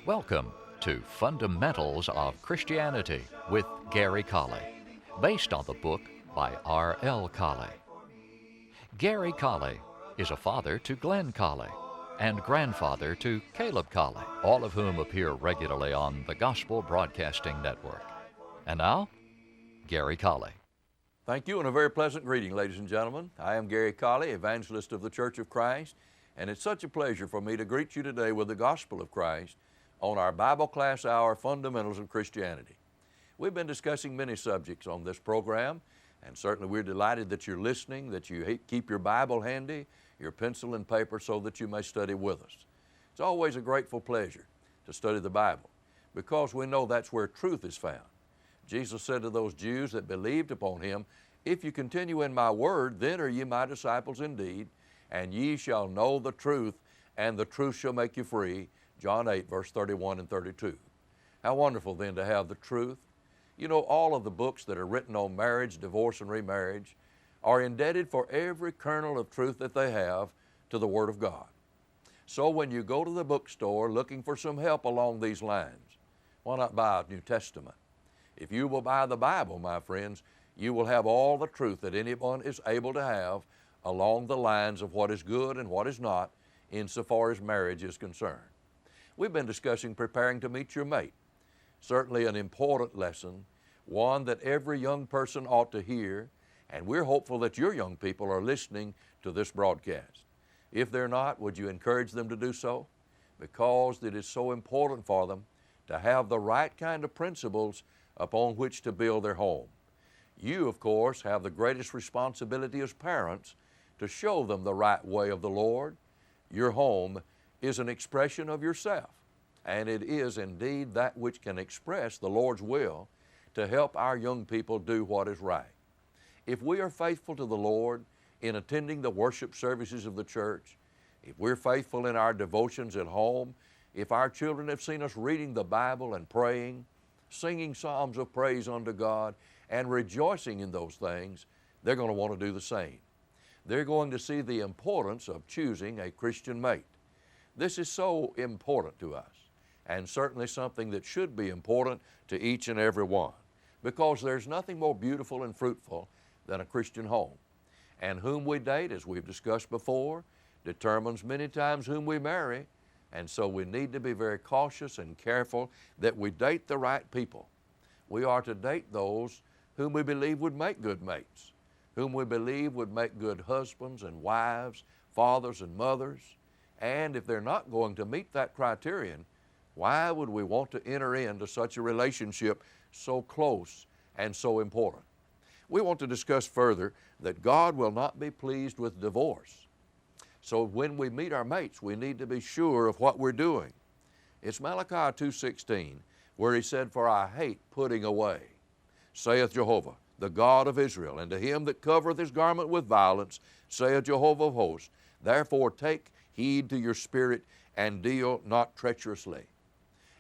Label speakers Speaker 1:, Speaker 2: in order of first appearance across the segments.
Speaker 1: Welcome to Fundamentals of Christianity with Gary Colley, based on the book by R.L. Colley. Gary Colley is a father to Glenn Colley and grandfather to Caleb Colley, all of whom appear regularly on the Gospel Broadcasting Network. And now, Gary Colley.
Speaker 2: Thank you, and a very pleasant greeting, ladies and gentlemen. I am Gary Colley, evangelist of the Church of Christ, and it's such a pleasure for me to greet you today with the Gospel of Christ on our Bible class hour, Fundamentals of Christianity. We've been discussing many subjects on this program, and certainly we're delighted that you're listening, that you keep your Bible handy, your pencil and paper, so that you may study with us. It's always a grateful pleasure to study the Bible because we know that's where truth is found. Jesus said to those Jews that believed upon Him, "If you continue in my word, then are ye my disciples indeed, and ye shall know the truth, and the truth shall make you free." John 8, verse 31 and 32. How wonderful then to have the truth. You know, all of the books that are written on marriage, divorce, and remarriage are indebted for every kernel of truth that they have to the Word of God. So when you go to the bookstore looking for some help along these lines, why not buy a New Testament? If you will buy the Bible, my friends, you will have all the truth that anyone is able to have along the lines of what is good and what is not insofar as marriage is concerned. We've been discussing preparing to meet your mate. Certainly an important lesson, one that every young person ought to hear, and we're hopeful that your young people are listening to this broadcast. If they're not, would you encourage them to do so? Because it is so important for them to have the right kind of principles upon which to build their home. You, of course, have the greatest responsibility as parents to show them the right way of the Lord. Your home is an expression of yourself, and it is indeed that which can express the Lord's will to help our young people do what is right. If we are faithful to the Lord in attending the worship services of the church, if we're faithful in our devotions at home, if our children have seen us reading the Bible and praying, singing psalms of praise unto God, and rejoicing in those things, they're going to want to do the same. They're going to see the importance of choosing a Christian mate. This is so important to us, and certainly something that should be important to each and every one, because there's nothing more beautiful and fruitful than a Christian home. And whom we date, as we've discussed before, determines many times whom we marry, and so we need to be very cautious and careful that we date the right people. We are to date those whom we believe would make good mates, whom we believe would make good husbands and wives, fathers and mothers. And if they're not going to meet that criterion, why would we want to enter into such a relationship so close and so important? We want to discuss further that God will not be pleased with divorce. So when we meet our mates, we need to be sure of what we're doing. It's Malachi 2:16, where He said, "For I hate putting away, saith Jehovah, the God of Israel, and to him that covereth his garment with violence, saith Jehovah of hosts, therefore take heed to your spirit, and deal not treacherously."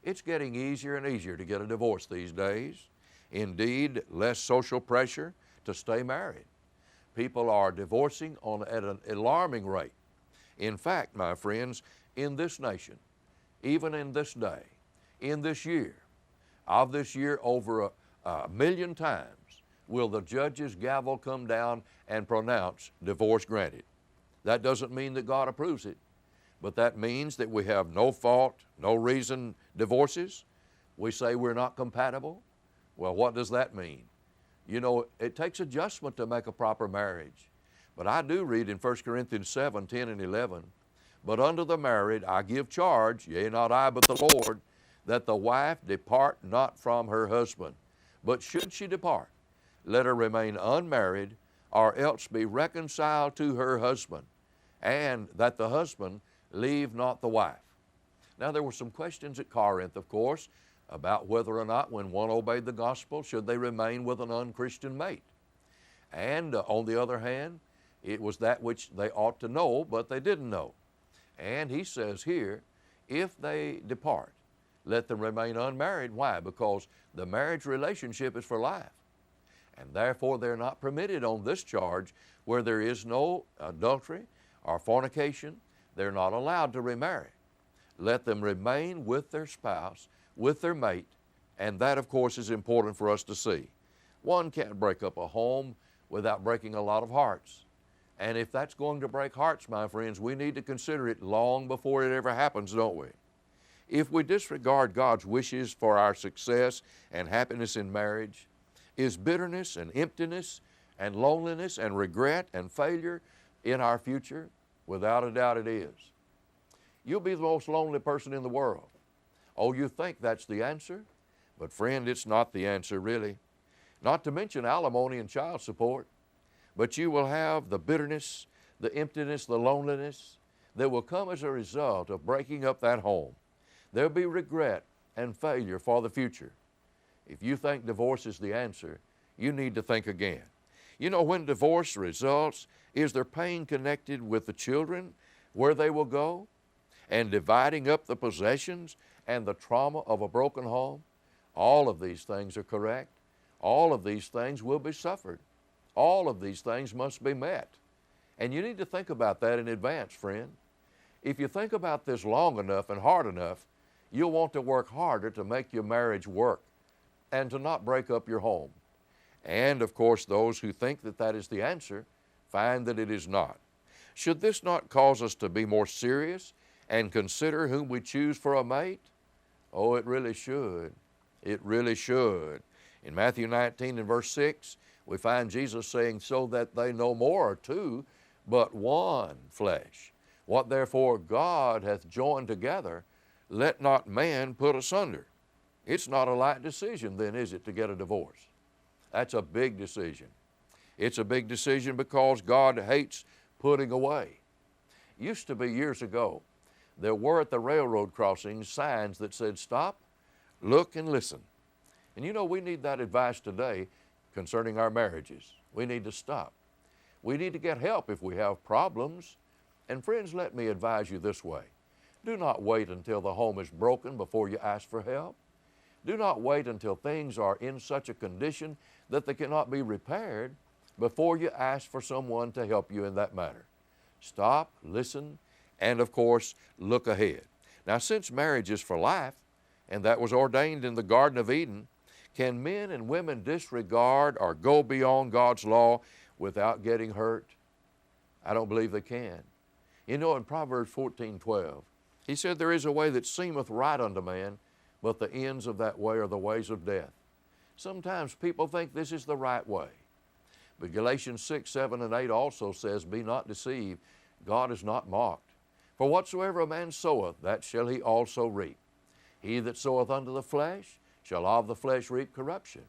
Speaker 2: It's getting easier and easier to get a divorce these days. Indeed, less social pressure to stay married. People are divorcing at an alarming rate. In fact, my friends, in this nation, even in this day, in this year, over a million times will the judge's gavel come down and pronounce divorce granted. That doesn't mean that God approves it, but that means that we have no fault, no reason divorces. We say we're not compatible. Well, what does that mean? You know, it takes adjustment to make a proper marriage. But I do read in 1 Corinthians 7, 10 and 11, "But unto the married I give charge, yea, not I, but the Lord, that the wife depart not from her husband. But should she depart, let her remain unmarried, or else be reconciled to her husband, and that the husband leave not the wife." Now, there were some questions at Corinth, of course, about whether or not when one obeyed the gospel, should they remain with an unchristian mate. And on the other hand, it was that which they ought to know, but they didn't know. And he says here, if they depart, let them remain unmarried. Why? Because the marriage relationship is for life. And therefore they're not permitted on this charge where there is no adultery or fornication. They're not allowed to remarry. Let them remain with their spouse, with their mate, and that, of course, is important for us to see. One can't break up a home without breaking a lot of hearts. And if that's going to break hearts, my friends, we need to consider it long before it ever happens, don't we? If we disregard God's wishes for our success and happiness in marriage, is bitterness and emptiness and loneliness and regret and failure in our future? Without a doubt it is. You'll be the most lonely person in the world. Oh, you think that's the answer? But friend, it's not the answer really. Not to mention alimony and child support. But you will have the bitterness, the emptiness, the loneliness that will come as a result of breaking up that home. There'll be regret and failure for the future. If you think divorce is the answer, you need to think again. You know, when divorce results, is there pain connected with the children, where they will go, and dividing up the possessions and the trauma of a broken home? All of these things are correct. All of these things will be suffered. All of these things must be met. And you need to think about that in advance, friend. If you think about this long enough and hard enough, you'll want to work harder to make your marriage work and to not break up your home. And, of course, those who think that that is the answer find that it is not. Should this not cause us to be more serious and consider whom we choose for a mate? Oh, it really should. It really should. In Matthew 19 and verse 6, we find Jesus saying, so that they no more are two, but one flesh. What therefore God hath joined together, let not man put asunder. It's not a light decision then, is it, to get a divorce? That's a big decision. It's a big decision because God hates putting away. Used to be years ago, there were at the railroad crossings signs that said, stop, look, and listen. And you know, we need that advice today concerning our marriages. We need to stop. We need to get help if we have problems. And friends, let me advise you this way. Do not wait until the home is broken before you ask for help. Do not wait until things are in such a condition that they cannot be repaired before you ask for someone to help you in that matter. Stop, listen, and of course, look ahead. Now, since marriage is for life, and that was ordained in the Garden of Eden, can men and women disregard or go beyond God's law without getting hurt? I don't believe they can. You know, in Proverbs 14:12, he said, there is a way that seemeth right unto man, but the ends of that way are the ways of death. Sometimes people think this is the right way. But Galatians 6, 7, and 8 also says, be not deceived, God is not mocked. For whatsoever a man soweth, that shall he also reap. He that soweth unto the flesh shall of the flesh reap corruption.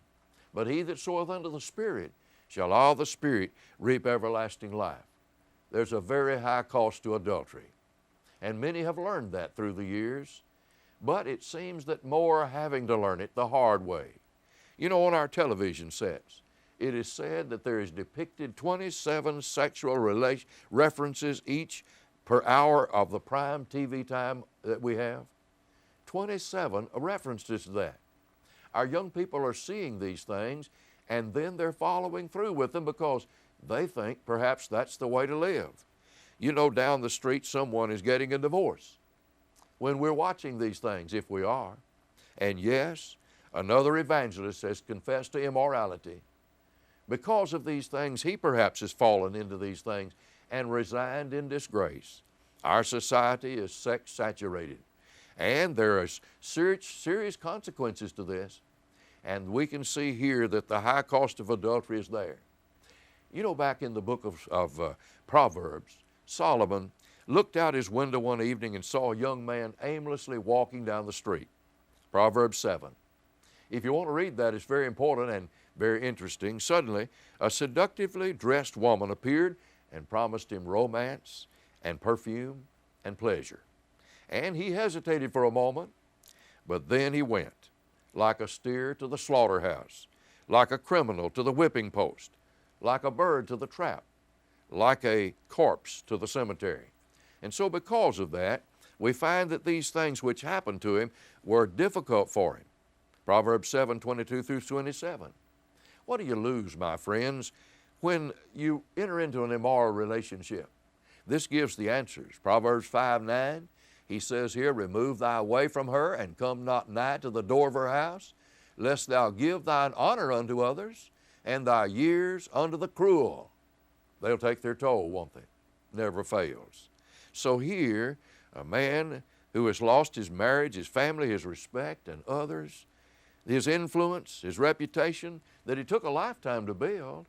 Speaker 2: But he that soweth unto the Spirit shall of the Spirit reap everlasting life. There's a very high cost to adultery. And many have learned that through the years. But it seems that more are having to learn it the hard way. You know, on our television sets, it is said that there is depicted 27 sexual references each per hour of the prime TV time that we have. 27 references to that. Our young people are seeing these things, and then they're following through with them because they think perhaps that's the way to live. You know, down the street someone is getting a divorce when we're watching these things, if we are. And yes, another evangelist has confessed to immorality. Because of these things, he perhaps has fallen into these things and resigned in disgrace. Our society is sex-saturated, and there are serious consequences to this. And we can see here that the high cost of adultery is there. You know, back in the book of Proverbs, Solomon looked out his window one evening and saw a young man aimlessly walking down the street. Proverbs 7. If you want to read that, it's very important and very interesting. Suddenly, a seductively dressed woman appeared and promised him romance and perfume and pleasure. And he hesitated for a moment, but then he went, like a steer to the slaughterhouse, like a criminal to the whipping post, like a bird to the trap, like a corpse to the cemetery. And so because of that, we find that these things which happened to him were difficult for him. Proverbs 7, 22 through 27. What do you lose, my friends, when you enter into an immoral relationship? This gives the answers. Proverbs 5, 9, He says here, remove thy way from her, and come not nigh to the door of her house, lest thou give thine honor unto others, and thy years unto the cruel. They'll take their toll, won't they? Never fails. So here, a man who has lost his marriage, his family, his respect, and others, his influence, his reputation that he took a lifetime to build,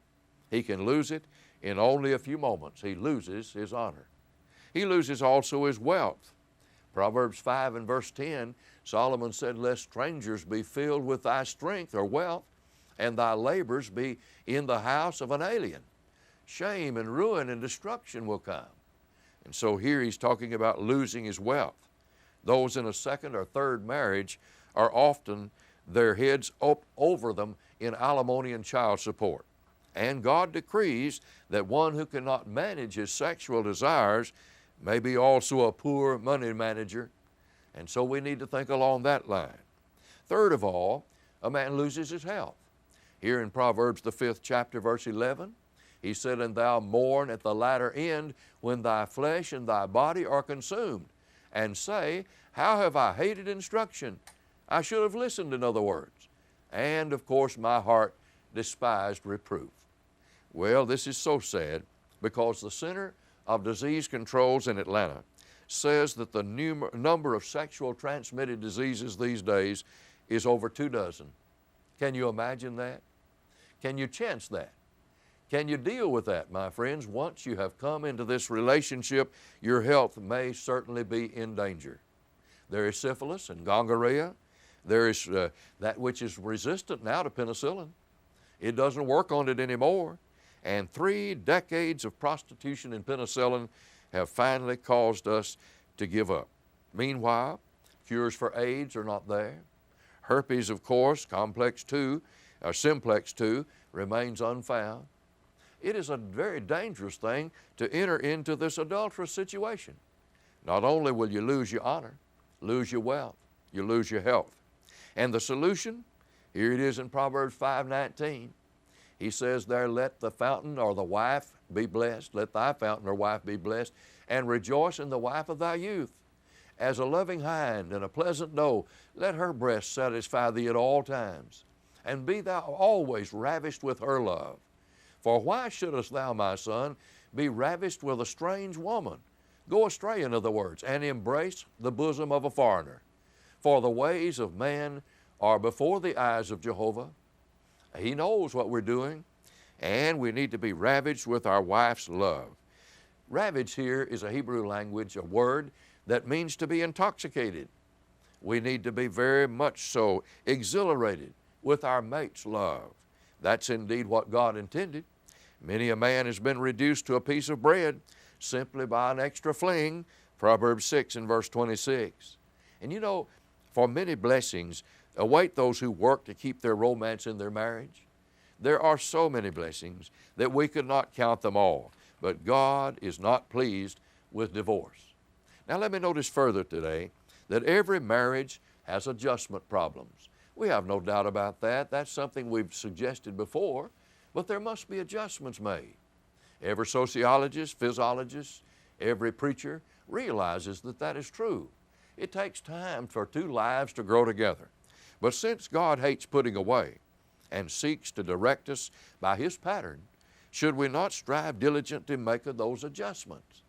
Speaker 2: he can lose it in only a few moments. He loses his honor. He loses also his wealth. Proverbs 5 and verse 10, Solomon said, lest strangers be filled with thy strength or wealth, and thy labors be in the house of an alien. Shame and ruin and destruction will come. And so here he's talking about losing his wealth. Those in a second or third marriage are often their heads up over them in alimony and child support. And God decrees that one who cannot manage his sexual desires may be also a poor money manager. And so we need to think along that line. Third of all, a man loses his health. Here in Proverbs, the 5th chapter, verse 11, he said, and thou mourn at the latter end when thy flesh and thy body are consumed, and say, how have I hated instruction? I should have listened, in other words. And of course my heart despised reproof. Well, this is so sad, because the Center of Disease Controls in Atlanta says that the number of sexual transmitted diseases these days is over 24. Can you imagine that? Can you chance that? Can you deal with that, my friends? Once you have come into this relationship, your health may certainly be in danger. There is syphilis and gonorrhea. There is that which is resistant now to penicillin. It doesn't work on it anymore. And 3 decades of prostitution and penicillin have finally caused us to give up. Meanwhile, cures for AIDS are not there. Herpes, of course, simplex 2, remains unfound. It is a very dangerous thing to enter into this adulterous situation. Not only will you lose your honor, lose your wealth, you lose your health. And the solution, here it is in Proverbs 5:19. He says there, let the fountain or the wife be blessed, let thy fountain or wife be blessed, and rejoice in the wife of thy youth. As a loving hind and a pleasant doe, let her breast satisfy thee at all times, and be thou always ravished with her love. For why shouldest thou, my son, be ravished with a strange woman? Go astray, in other words, and embrace the bosom of a foreigner. For the ways of man are before the eyes of Jehovah. He knows what we're doing, and we need to be ravaged with our wife's love. Ravaged here is a Hebrew language, a word that means to be intoxicated. We need to be very much so exhilarated with our mate's love. That's indeed what God intended. Many a man has been reduced to a piece of bread simply by an extra fling, Proverbs 6 and verse 26. And you know, for many blessings await those who work to keep their romance in their marriage. There are so many blessings that we could not count them all, but God is not pleased with divorce. Now let me notice further today that every marriage has adjustment problems. We have no doubt about that. That's something we've suggested before, but there must be adjustments made. Every sociologist, physiologist, every preacher realizes that that is true. It takes time for 2 lives to grow together. But since God hates putting away and seeks to direct us by His pattern, should we not strive diligently to make those adjustments?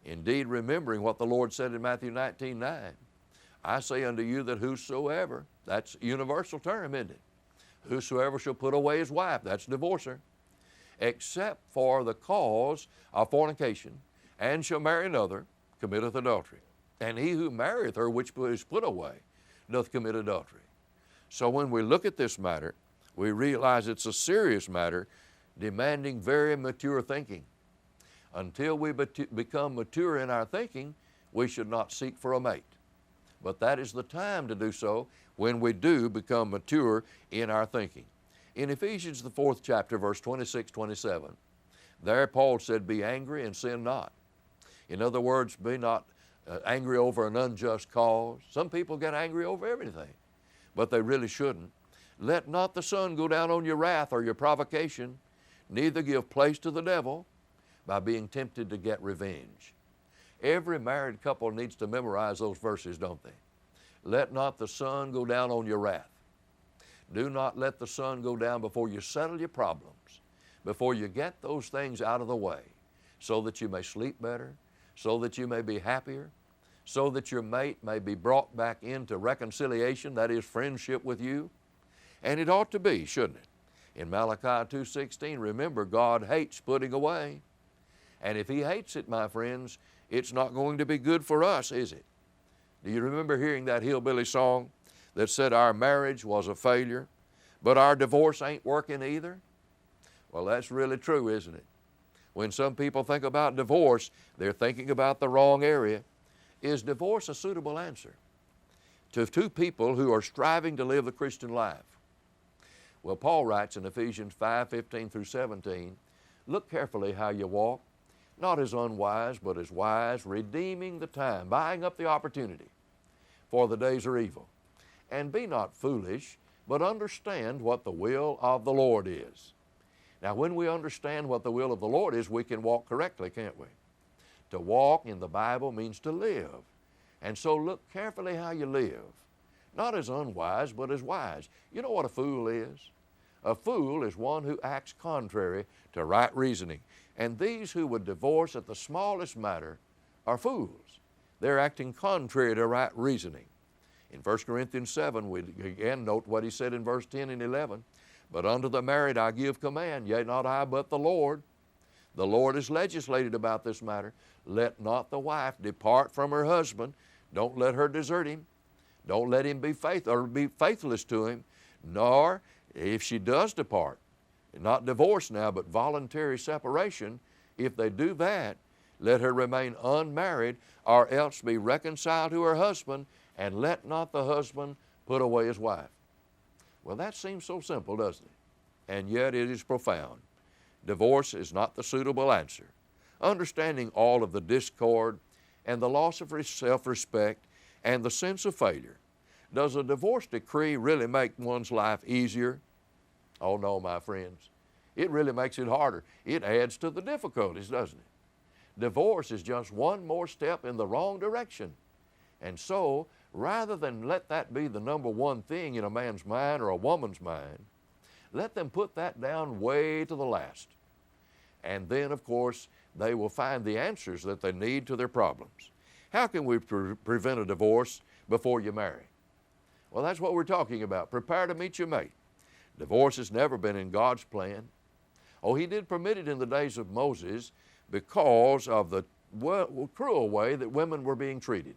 Speaker 2: Indeed, remembering what the Lord said in Matthew 19:9, I say unto you that whosoever, that's a universal term, isn't it? Whosoever shall put away his wife, that's divorcer, except for the cause of fornication, and shall marry another, committeth adultery. And he who marrieth her which is put away doth commit adultery. So when we look at this matter, we realize it's a serious matter demanding very mature thinking. Until we become mature in our thinking, we should not seek for a mate. But that is the time to do so when we do become mature in our thinking. In Ephesians, the 4th chapter, verse 26-27, there Paul said, be angry and sin not. In other words, be not angry over an unjust cause. Some people get angry over everything, but they really shouldn't. Let not the sun go down on your wrath or your provocation, neither give place to the devil by being tempted to get revenge. Every married couple needs to memorize those verses, don't they? Let not the sun go down on your wrath. Do not let the sun go down before you settle your problems, before you get those things out of the way, so that you may sleep better, so that you may be happier, so that your mate may be brought back into reconciliation, that is, friendship with you. And it ought to be, shouldn't it? In Malachi 2:16, remember, God hates putting away. And if He hates it, my friends, it's not going to be good for us, is it? Do you remember hearing that hillbilly song that said our marriage was a failure, but our divorce ain't working either? Well, that's really true, isn't it? When some people think about divorce, they're thinking about the wrong area. Is divorce a suitable answer to two people who are striving to live the Christian life? Well, Paul writes in Ephesians 5:15 through 17, look carefully how you walk, not as unwise, but as wise, redeeming the time, buying up the opportunity, for the days are evil. And be not foolish, but understand what the will of the Lord is. Now, when we understand what the will of the Lord is, we can walk correctly, can't we? To walk in the Bible means to live. And so look carefully how you live, not as unwise, but as wise. You know what a fool is? A fool is one who acts contrary to right reasoning. And these who would divorce at the smallest matter are fools. They're acting contrary to right reasoning. In 1 Corinthians 7, we again note what he said in verse 10 and 11. But unto the married I give command, yea, not I, but the Lord. The Lord has legislated about this matter. Let not the wife depart from her husband. Don't let her desert him. Don't let him be faithless to him. Nor, if she does depart, not divorce now, but voluntary separation, if they do that, let her remain unmarried, or else be reconciled to her husband, and let not the husband put away his wife. Well, that seems so simple, doesn't it? And yet it is profound. Divorce is not the suitable answer. Understanding all of the discord and the loss of self-respect and the sense of failure, does a divorce decree really make one's life easier? Oh no, my friends. It really makes it harder. It adds to the difficulties, doesn't it? Divorce is just one more step in the wrong direction. And so, rather than let that be the number one thing in a man's mind or a woman's mind, let them put that down way to the last. And then, of course, they will find the answers that they need to their problems. How can we prevent a divorce before you marry? Well, that's what we're talking about. Prepare to meet your mate. Divorce has never been in God's plan. Oh, He did permit it in the days of Moses because of the cruel way that women were being treated.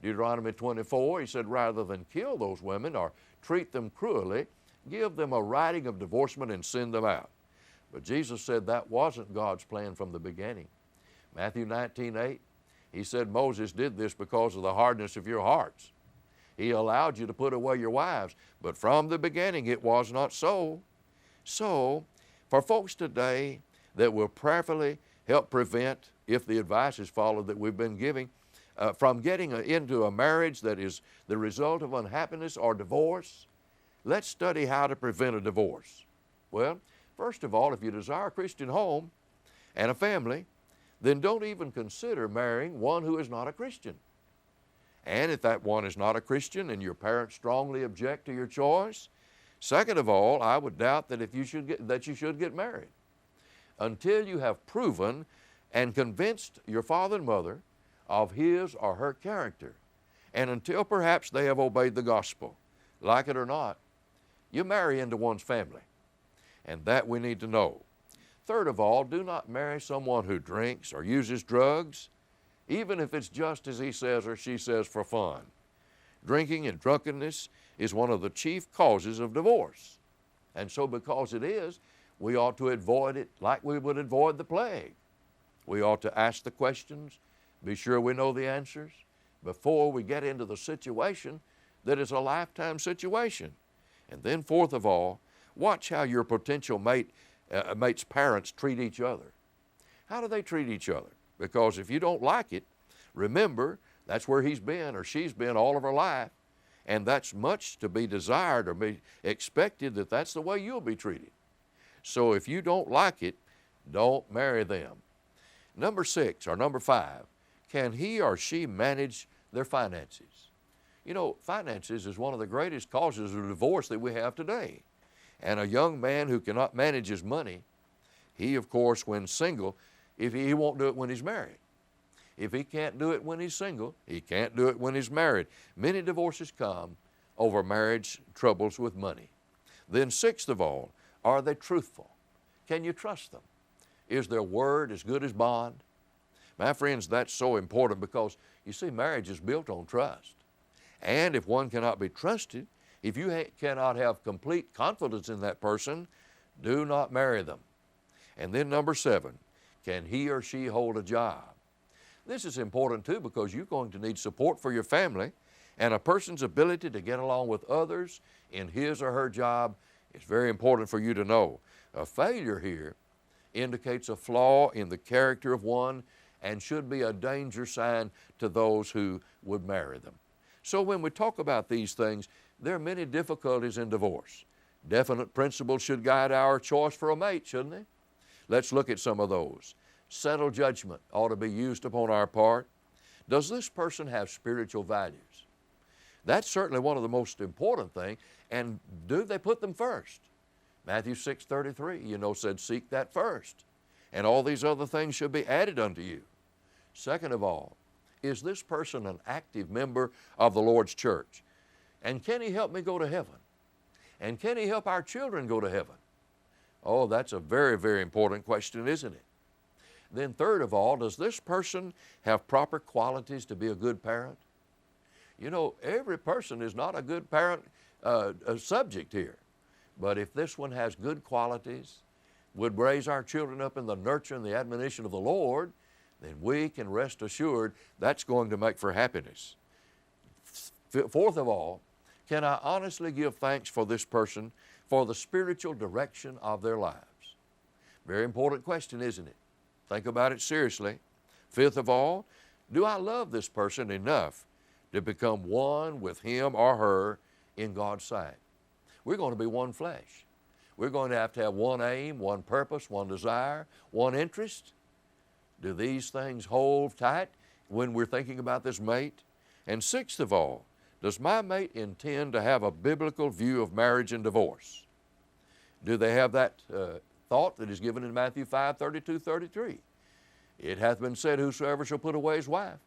Speaker 2: Deuteronomy 24, He said, rather than kill those women or treat them cruelly, give them a writing of divorcement and send them out. But Jesus said that wasn't God's plan from the beginning. Matthew 19:8, He said Moses did this because of the hardness of your hearts. He allowed you to put away your wives, but from the beginning it was not so. So, for folks today that will prayerfully help prevent, if the advice is followed that we've been giving, from getting into a marriage that is the result of unhappiness or divorce, let's study how to prevent a divorce. Well, first of all, if you desire a Christian home and a family, then don't even consider marrying one who is not a Christian. And if that one is not a Christian and your parents strongly object to your choice, second of all, I would doubt that you should get married until you have proven and convinced your father and mother of his or her character, and until perhaps they have obeyed the gospel. Like it or not, you marry into one's family, and that we need to know. Third of all, do not marry someone who drinks or uses drugs, even if it's just as he says or she says for fun. Drinking and drunkenness is one of the chief causes of divorce. And so because it is, we ought to avoid it like we would avoid the plague. We ought to ask the questions, be sure we know the answers, before we get into the situation that is a lifetime situation. And then fourth of all, watch how your potential mate's parents treat each other. How do they treat each other? Because if you don't like it, remember, that's where he's been or she's been all of her life, and that's much to be desired or be expected that that's the way you'll be treated. So if you don't like it, don't marry them. Number 5, can he or she manage their finances? You know, finances is one of the greatest causes of divorce that we have today. And a young man who cannot manage his money, he, of course, when single, if he won't do it when he's married. If he can't do it when he's single, he can't do it when he's married. Many divorces come over marriage troubles with money. Then sixth of all, are they truthful? Can you trust them? Is their word as good as bond? My friends, that's so important because, you see, marriage is built on trust. And if one cannot be trusted, if you cannot have complete confidence in that person, do not marry them. And then number 7, can he or she hold a job? This is important too because you're going to need support for your family, and a person's ability to get along with others in his or her job is very important for you to know. A failure here indicates a flaw in the character of one and should be a danger sign to those who would marry them. So when we talk about these things, there are many difficulties in divorce. Definite principles should guide our choice for a mate, shouldn't they? Let's look at some of those. Settled judgment ought to be used upon our part. Does this person have spiritual values? That's certainly one of the most important things. And do they put them first? Matthew 6:33, you know, said, seek that first. And all these other things should be added unto you. Second of all, is this person an active member of the Lord's church? And can he help me go to heaven? And can he help our children go to heaven? Oh, that's a very, very important question, isn't it? Then third of all, does this person have proper qualities to be a good parent? You know, every person is not a good parent subject here. But if this one has good qualities, would raise our children up in the nurture and the admonition of the Lord, then we can rest assured that's going to make for happiness. Fourth of all, can I honestly give thanks for this person for the spiritual direction of their lives? Very important question, isn't it? Think about it seriously. Fifth of all, do I love this person enough to become one with him or her in God's sight? We're going to be one flesh. We're going to have one aim, one purpose, one desire, one interest. Do these things hold tight when we're thinking about this mate? And sixth of all, does my mate intend to have a biblical view of marriage and divorce? Do they have that thought that is given in Matthew 5:32-33? It hath been said, whosoever shall put away his wife,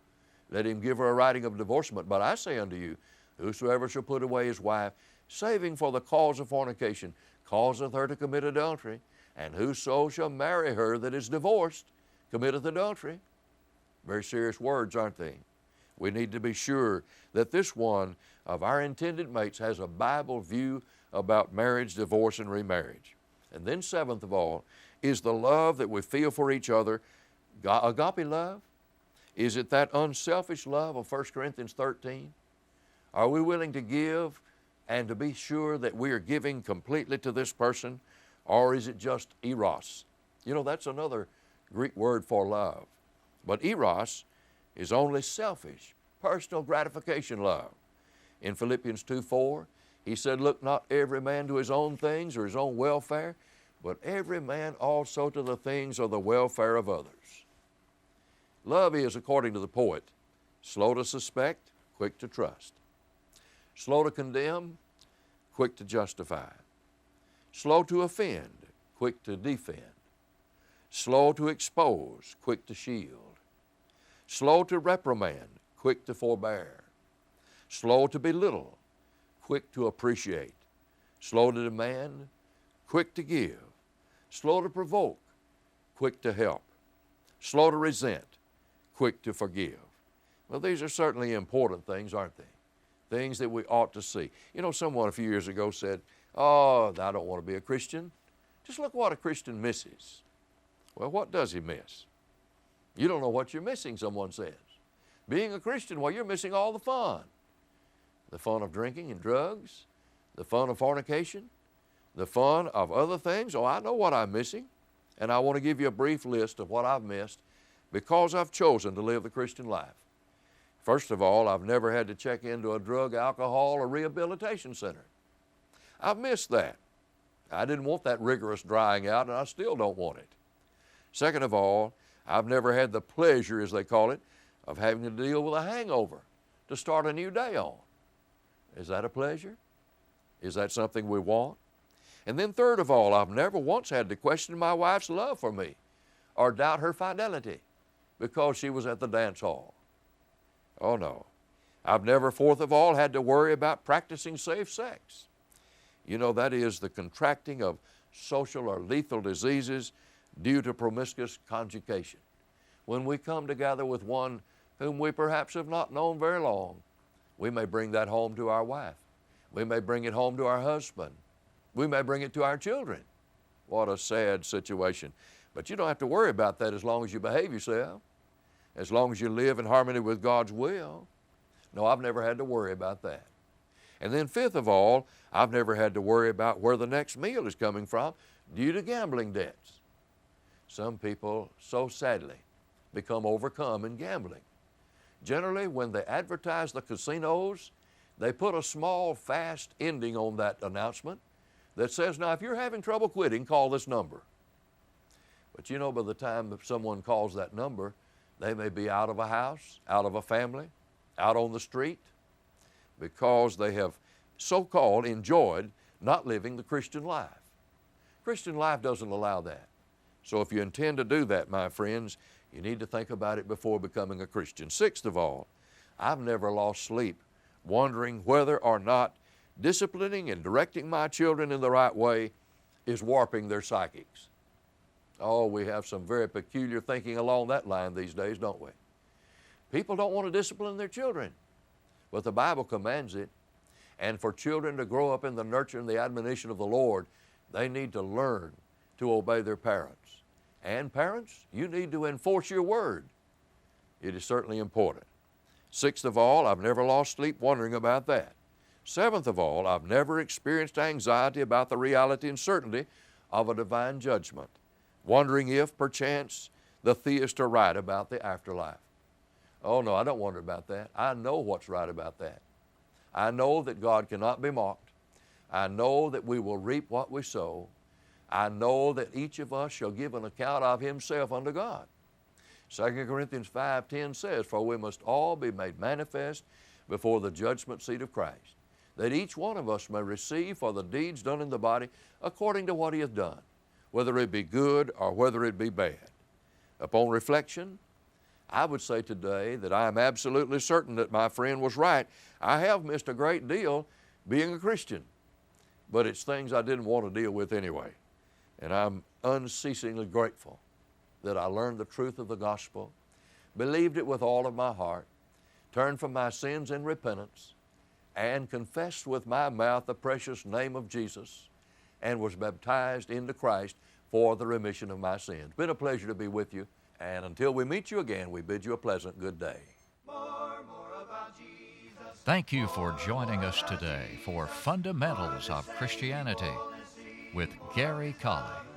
Speaker 2: let him give her a writing of divorcement. But I say unto you, whosoever shall put away his wife, saving for the cause of fornication, causeth her to commit adultery. And whoso shall marry her that is divorced, committeth adultery. Very serious words, aren't they? We need to be sure that this one of our intended mates has a Bible view about marriage, divorce, and remarriage. And then seventh of all, is the love that we feel for each other agape love? Is it that unselfish love of 1 Corinthians 13? Are we willing to give and to be sure that we are giving completely to this person? Or is it just eros? You know, that's another Greek word for love. But eros is only selfish, personal gratification love. In Philippians 2:4, he said, look not every man to his own things or his own welfare, but every man also to the things of the welfare of others. Love is, according to the poet, slow to suspect, quick to trust. Slow to condemn, quick to justify. Slow to offend, quick to defend. Slow to expose, quick to shield. Slow to reprimand, quick to forbear. Slow to belittle, quick to appreciate. Slow to demand, quick to give. Slow to provoke, quick to help. Slow to resent, quick to forgive. Well, these are certainly important things, aren't they? Things that we ought to see. You know, someone a few years ago said, oh, I don't want to be a Christian. Just look what a Christian misses. Well, what does he miss? You don't know what you're missing, someone says. Being a Christian, well, you're missing all the fun. The fun of drinking and drugs, the fun of fornication, the fun of other things. Oh, I know what I'm missing, and I want to give you a brief list of what I've missed because I've chosen to live the Christian life. First of all, I've never had to check into a drug, alcohol, or rehabilitation center. I've missed that. I didn't want that rigorous drying out, and I still don't want it. Second of all, I've never had the pleasure, as they call it, of having to deal with a hangover to start a new day on. Is that a pleasure? Is that something we want? And then third of all, I've never once had to question my wife's love for me or doubt her fidelity because she was at the dance hall. Oh no. I've never, fourth of all, had to worry about practicing safe sex. You know, that is the contracting of social or lethal diseases due to promiscuous conjugation. When we come together with one whom we perhaps have not known very long, we may bring that home to our wife. We may bring it home to our husband. We may bring it to our children. What a sad situation. But you don't have to worry about that as long as you behave yourself, as long as you live in harmony with God's will. No, I've never had to worry about that. And then fifth of all, I've never had to worry about where the next meal is coming from due to gambling debts. Some people, so sadly, become overcome in gambling. Generally, when they advertise the casinos, they put a small, fast ending on that announcement that says, now, if you're having trouble quitting, call this number. But you know, by the time that someone calls that number, they may be out of a house, out of a family, out on the street, because they have so-called enjoyed not living the Christian life. Christian life doesn't allow that. So if you intend to do that, my friends, you need to think about it before becoming a Christian. Sixth of all, I've never lost sleep wondering whether or not disciplining and directing my children in the right way is warping their psychics. Oh, we have some very peculiar thinking along that line these days, don't we? People don't want to discipline their children, but the Bible commands it. And for children to grow up in the nurture and the admonition of the Lord, they need to learn to obey their parents. And parents, you need to enforce your word. It is certainly important. Sixth of all, I've never lost sleep wondering about that. Seventh of all, I've never experienced anxiety about the reality and certainty of a divine judgment, wondering if, perchance, the theists are right about the afterlife. Oh no, I don't wonder about that. I know what's right about that. I know that God cannot be mocked. I know that we will reap what we sow. I know that each of us shall give an account of himself unto God. 2 Corinthians 5:10 says, for we must all be made manifest before the judgment seat of Christ, that each one of us may receive for the deeds done in the body according to what he hath done, whether it be good or whether it be bad. Upon reflection, I would say today that I am absolutely certain that my friend was right. I have missed a great deal being a Christian, but it's things I didn't want to deal with anyway. And I'm unceasingly grateful that I learned the truth of the gospel, believed it with all of my heart, turned from my sins in repentance, and confessed with my mouth the precious name of Jesus, and was baptized into Christ for the remission of my sins. It's been a pleasure to be with you, and until we meet you again, we bid you a pleasant good day.
Speaker 1: Thank you for joining us today for Fundamentals of Christianity with Gary Colley.